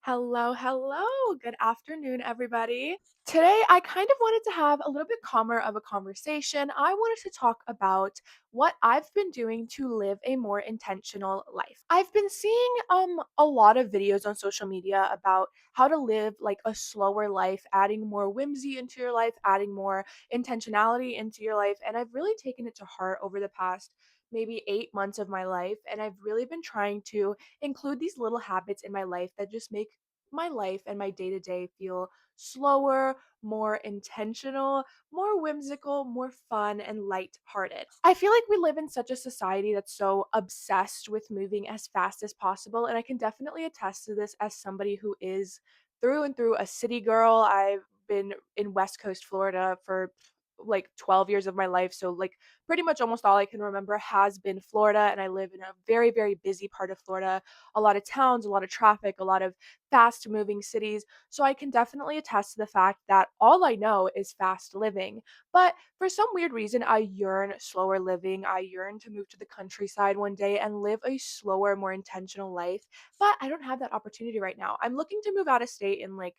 Hello, hello. Good afternoon, everybody. Today, I kind of wanted to have a little bit calmer of a conversation. I wanted to talk about what I've been doing to live a more intentional life. I've been seeing a lot of videos on social media about how to live like a slower life, adding more whimsy into your life, adding more intentionality into your life, and I've really taken it to heart over the past maybe 8 months of my life, and I've really been trying to include these little habits in my life that just make my life and my day to day feel slower, more intentional, more whimsical, more fun, and light-hearted. I feel like we live in such a society that's so obsessed with moving as fast as possible, and I can definitely attest to this as somebody who is through and through a city girl. I've been in West Coast Florida for like 12 years of my life, so like pretty much almost all I can remember has been Florida, and I live in a very, very busy part of Florida. A lot of towns, a lot of traffic, a lot of fast moving cities. So I can definitely attest to the fact that all I know is fast living. But for some weird reason, I yearn slower living. I yearn to move to the countryside one day and live a slower, more intentional life. But I don't have that opportunity right now. I'm looking to move out of state in like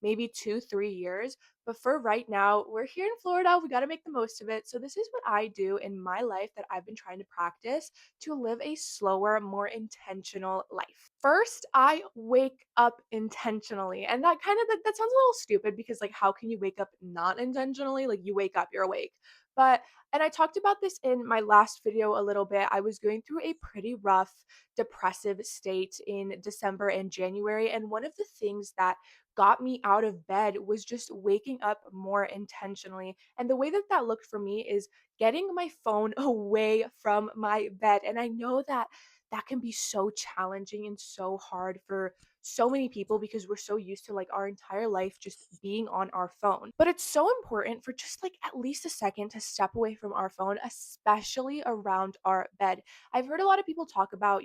maybe 2, 3 years. But for right now, we're here in Florida. We got to make the most of it. So, this is what I do in my life that I've been trying to practice to live a slower, more intentional life. First, I wake up intentionally. And that sounds a little stupid because like how can you wake up not intentionally? Like you wake up, you're awake. But and I talked about this in my last video a little bit. I was going through a pretty rough depressive state in December and January, and one of the things that got me out of bed was just waking up more intentionally. And the way that that looked for me is getting my phone away from my bed. And I know that that can be so challenging and so hard for so many people because we're so used to like our entire life just being on our phone. But it's so important for just like at least a second to step away from our phone, especially around our bed. I've heard a lot of people talk about,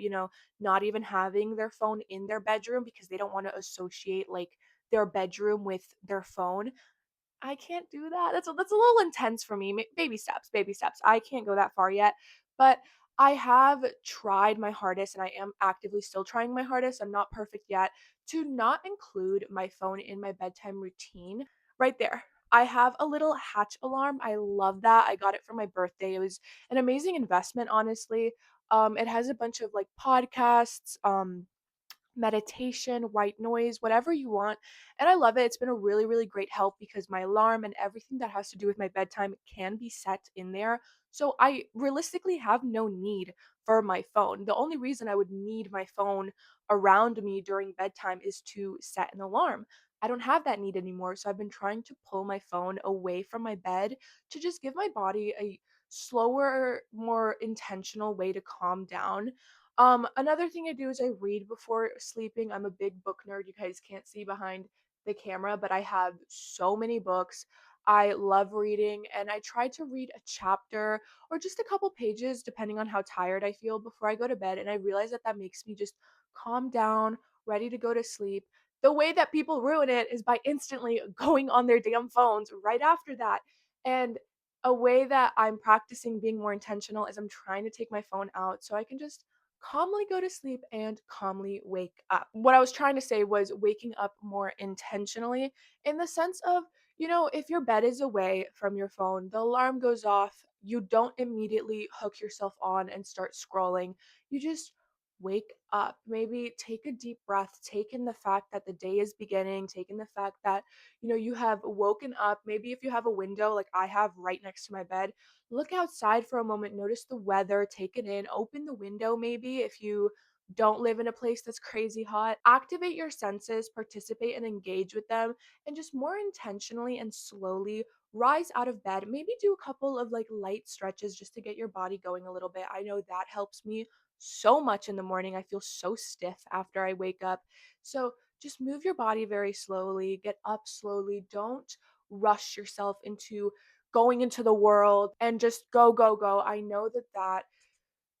not even having their phone in their bedroom because they don't want to associate like their bedroom with their phone. I can't do that. That's a little intense for me. Baby steps, baby steps. I can't go that far yet, but I have tried my hardest and I am actively still trying my hardest. I'm not perfect yet to not include my phone in my bedtime routine. Right there. I have a little Hatch alarm. I love that. I got it for my birthday. It was an amazing investment, honestly. It has a bunch of like podcasts, meditation, white noise, whatever you want. And I love it. It's been a really, really great help because my alarm and everything that has to do with my bedtime can be set in there. So I realistically have no need for my phone. The only reason I would need my phone around me during bedtime is to set an alarm. I don't have that need anymore. So I've been trying to pull my phone away from my bed to just give my body a slower, more intentional way to calm down. Another thing I do is I read before sleeping. I'm a big book nerd. You guys can't see behind the camera, but I have so many books. I love reading, and I try to read a chapter or just a couple pages, depending on how tired I feel before I go to bed. And I realize that that makes me just calm down, ready to go to sleep. The way that people ruin it is by instantly going on their damn phones right after that. And a way that I'm practicing being more intentional is I'm trying to take my phone out so I can just calmly go to sleep and calmly wake up. What I was trying to say was waking up more intentionally in the sense of, if your bed is away from your phone, the alarm goes off, you don't immediately hook yourself on and start scrolling. You just wake up. Maybe take a deep breath, take in the fact that the day is beginning, take in the fact that, you have woken up. Maybe if you have a window like I have right next to my bed, look outside for a moment, notice the weather, take it in, open the window maybe if you don't live in a place that's crazy hot. Activate your senses, participate and engage with them, and just more intentionally and slowly rise out of bed. Maybe do a couple of like light stretches just to get your body going a little bit. I know that helps me so much in the morning. I feel so stiff after I wake up. So just move your body very slowly, get up slowly. Don't rush yourself into going into the world and just go, go, go. I know that that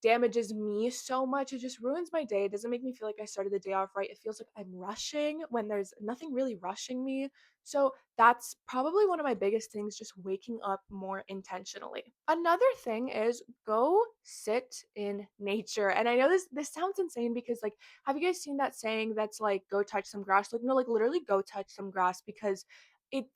damages me so much. It just ruins my day. It doesn't make me feel like I started the day off right. It feels like I'm rushing when there's nothing really rushing me. So that's probably one of my biggest things, just waking up more intentionally. Another thing is go sit in nature. And I know this sounds insane because like have you guys seen that saying that's like go touch some grass? Like no, like literally go touch some grass because it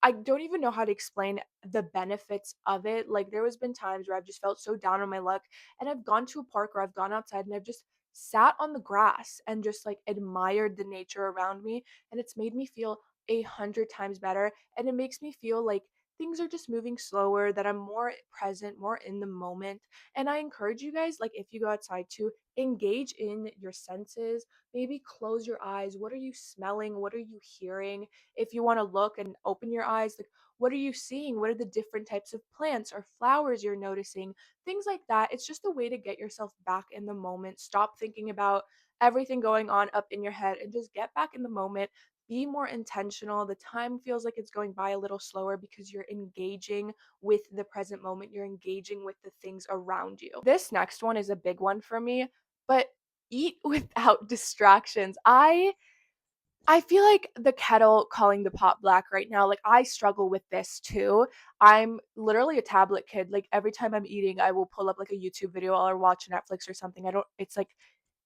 I don't even know how to explain the benefits of it. Like there has been times where I've just felt so down on my luck and I've gone to a park or I've gone outside and I've just sat on the grass and just like admired the nature around me and it's made me feel 100 times better and it makes me feel like things are just moving slower, that I'm more present, more in the moment. And I encourage you guys, like if you go outside to engage in your senses, maybe close your eyes. What are you smelling? What are you hearing? If you want to look and open your eyes, like what are you seeing? What are the different types of plants or flowers you're noticing? Things like that. It's just a way to get yourself back in the moment. Stop thinking about everything going on up in your head and just get back in the moment. Be more intentional. The time feels like it's going by a little slower because you're engaging with the present moment. You're engaging with the things around you. This next one is a big one for me, but eat without distractions. I feel like the kettle calling the pot black right now. Like I struggle with this too. I'm literally a tablet kid. Like every time I'm eating, I will pull up like a YouTube video or watch Netflix or something. I don't it's like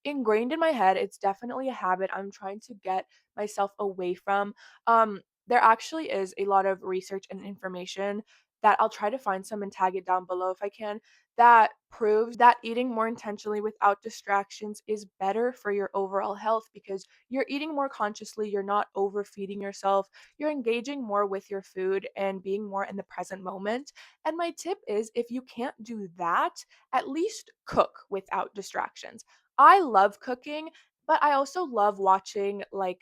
ingrained in my head. It's definitely a habit I'm trying to get myself away from. There actually is a lot of research and information that I'll try to find some and tag it down below if I can, that proves that eating more intentionally without distractions is better for your overall health because you're eating more consciously, you're not overfeeding yourself, you're engaging more with your food and being more in the present moment. And my tip is if you can't do that, at least cook without distractions. I love cooking, but I also love watching like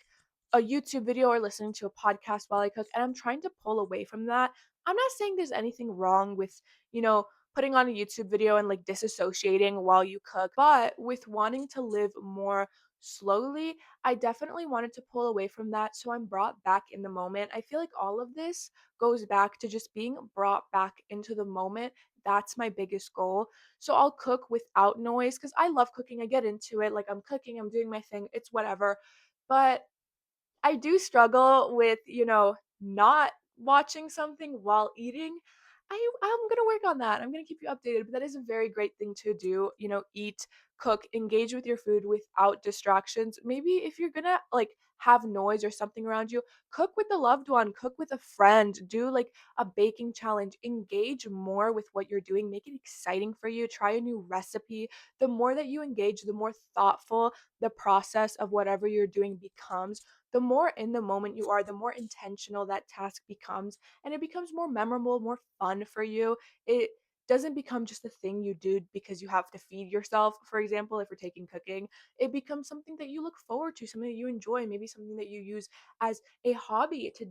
a YouTube video or listening to a podcast while I cook, and I'm trying to pull away from that. I'm not saying there's anything wrong with, putting on a YouTube video and like disassociating while you cook, but with wanting to live more slowly, I definitely wanted to pull away from that. So I'm brought back in the moment. I feel like all of this goes back to just being brought back into the moment. That's my biggest goal. So I'll cook without noise because I love cooking. I get into it. Like I'm cooking, I'm doing my thing, it's whatever. But I do struggle with, not watching something while eating. I'm gonna work on that. I'm gonna keep you updated, but that is a very great thing to do. Eat, cook, engage with your food without distractions. Maybe if you're gonna like have noise or something around you, cook with a loved one, cook with a friend, do like a baking challenge, engage more with what you're doing, make it exciting for you, try a new recipe. The more that you engage, the more thoughtful the process of whatever you're doing becomes, the more in the moment you are, the more intentional that task becomes, and it becomes more memorable, more fun for you. It doesn't become just a thing you do because you have to feed yourself. For example, if you're taking cooking, it becomes something that you look forward to, something that you enjoy, maybe something that you use as a hobby to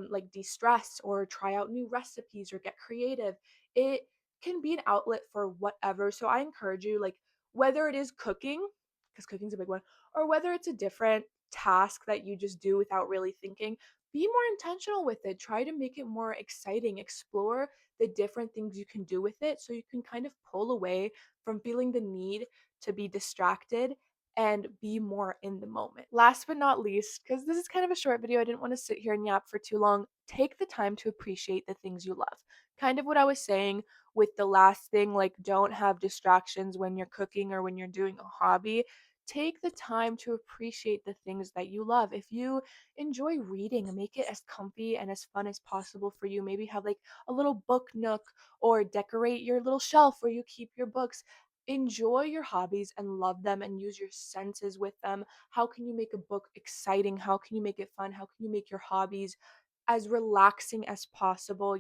like de-stress or try out new recipes or get creative. It can be an outlet for whatever. So I encourage you, like whether it is cooking, because cooking's a big one, or whether it's a different task that you just do without really thinking, be more intentional with it. Try to make it more exciting. Explore the different things you can do with it so you can kind of pull away from feeling the need to be distracted and be more in the moment. Last but not least, because this is kind of a short video, I didn't want to sit here and yap for too long. Take the time to appreciate the things you love. Kind of what I was saying with the last thing, like don't have distractions when you're cooking or when you're doing a hobby. Take the time to appreciate the things that you love. If you enjoy reading, make it as comfy and as fun as possible for you. Maybe have like a little book nook or decorate your little shelf where you keep your books. Enjoy your hobbies and love them and use your senses with them. How can you make a book exciting? How can you make it fun? How can you make your hobbies as relaxing as possible?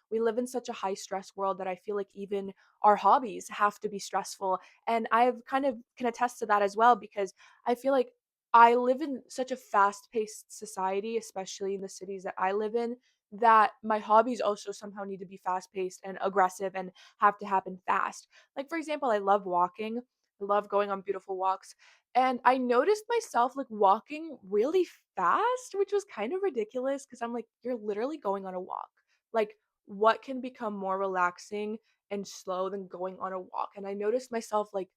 We live in such a high stress world that I feel like even our hobbies have to be stressful. And I've kind of can attest to that as well because I feel like I live in such a fast-paced society, especially in the cities that I live in, that my hobbies also somehow need to be fast-paced and aggressive and have to happen fast. Like for example, I love walking. I love going on beautiful walks. And I noticed myself like walking really fast, which was kind of ridiculous because I'm like, you're literally going on a walk. Like, what can become more relaxing and slow than going on a walk. And I noticed myself like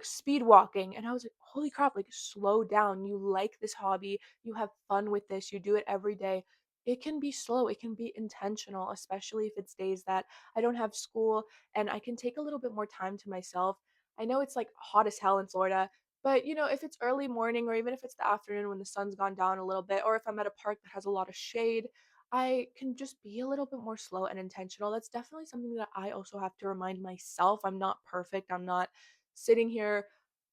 speed walking, and I was like, holy crap, like slow down. You like this hobby, you have fun with this, you do it every day. It can be slow, it can be intentional, especially if it's days that I don't have school and I can take a little bit more time to myself. I know it's like hot as hell in Florida, but if it's early morning or even if it's the afternoon when the sun's gone down a little bit, or if I'm at a park that has a lot of shade, I can just be a little bit more slow and intentional. That's definitely something that I also have to remind myself. I'm not perfect. I'm not sitting here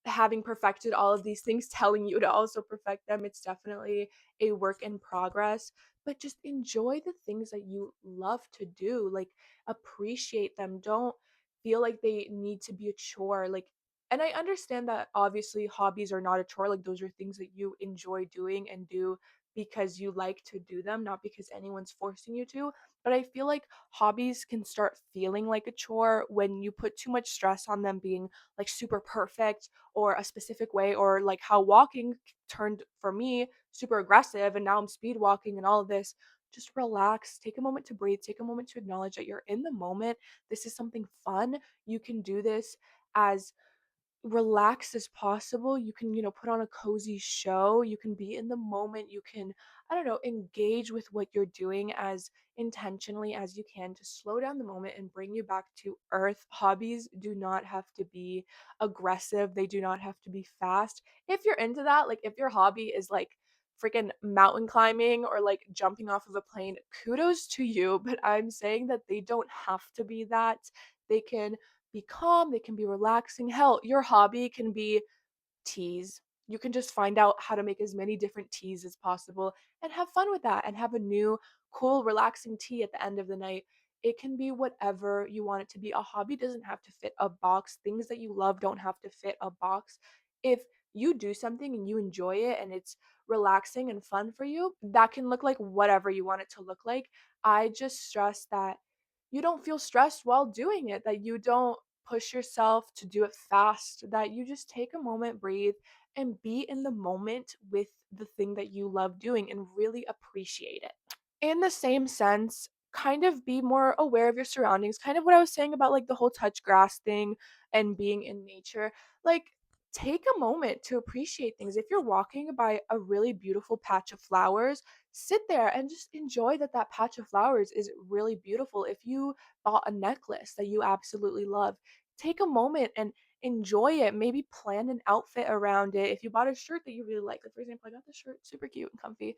having perfected all of these things, telling you to also perfect them. It's definitely a work in progress, but just enjoy the things that you love to do. Like, appreciate them. Don't feel like they need to be a chore. And I understand that obviously hobbies are not a chore. Like, those are things that you enjoy doing and do because you like to do them, not because anyone's forcing you to. But I feel like hobbies can start feeling like a chore when you put too much stress on them being like super perfect or a specific way, or like how walking turned for me super aggressive and now I'm speed walking and all of this. Just relax, take a moment to breathe, take a moment to acknowledge that you're in the moment. This is something fun. You can do this as relaxed as possible. You can, put on a cozy show. You can be in the moment. You can, I don't know, engage with what you're doing as intentionally as you can to slow down the moment and bring you back to earth. Hobbies do not have to be aggressive, they do not have to be fast. If you're into that, like if your hobby is like freaking mountain climbing or like jumping off of a plane, kudos to you. But I'm saying that they don't have to be that. They can be calm, they can be relaxing. Hell, your hobby can be teas. You can just find out how to make as many different teas as possible and have fun with that and have a new, cool, relaxing tea at the end of the night. It can be whatever you want it to be. A hobby doesn't have to fit a box. Things that you love don't have to fit a box. If you do something and you enjoy it and it's relaxing and fun for you, that can look like whatever you want it to look like. I just stress that you don't feel stressed while doing it, that you don't push yourself to do it fast, that you just take a moment, breathe, and be in the moment with the thing that you love doing and really appreciate it. In the same sense, kind of be more aware of your surroundings, kind of what I was saying about like the whole touch grass thing and being in nature. Like, take a moment to appreciate things. If you're walking by a really beautiful patch of flowers, sit there and just enjoy that that patch of flowers is really beautiful. If you bought a necklace that you absolutely love, take a moment and enjoy it. Maybe plan an outfit around it. If you bought a shirt that you really like for example, I got this shirt, super cute and comfy.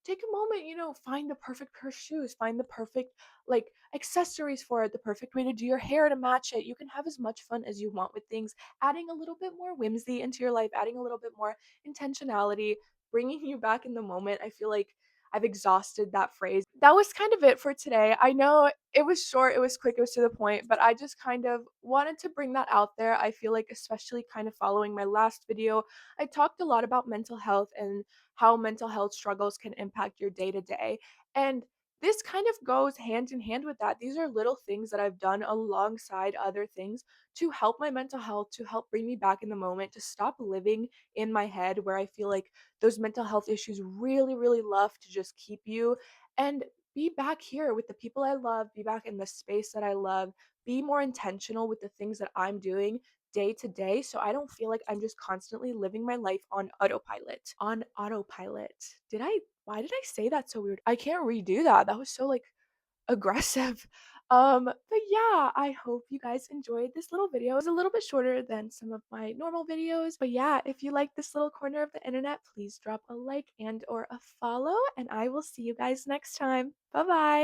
Take a moment, find the perfect pair of shoes, find the perfect like accessories for it, the perfect way to do your hair to match it. You can have as much fun as you want with things, adding a little bit more whimsy into your life, adding a little bit more intentionality, bringing you back in the moment. I feel like I've exhausted that phrase. That was kind of it for today. I know it was short, it was quick, it was to the point, but I just kind of wanted to bring that out there. I feel like, especially kind of following my last video, I talked a lot about mental health and how mental health struggles can impact your day to day. And this kind of goes hand in hand with that. These are little things that I've done alongside other things to help my mental health, to help bring me back in the moment, to stop living in my head where I feel like those mental health issues really, really love to just keep you, and be back here with the people I love, be back in the space that I love, be more intentional with the things that I'm doing day to day so I don't feel like I'm just constantly living my life on autopilot. On autopilot. Why did I say that so weird? I can't redo that. That was so like aggressive. But yeah, I hope you guys enjoyed this little video. It was a little bit shorter than some of my normal videos, but yeah, if you like this little corner of the internet, please drop a like and or a follow, and I will see you guys next time. Bye bye.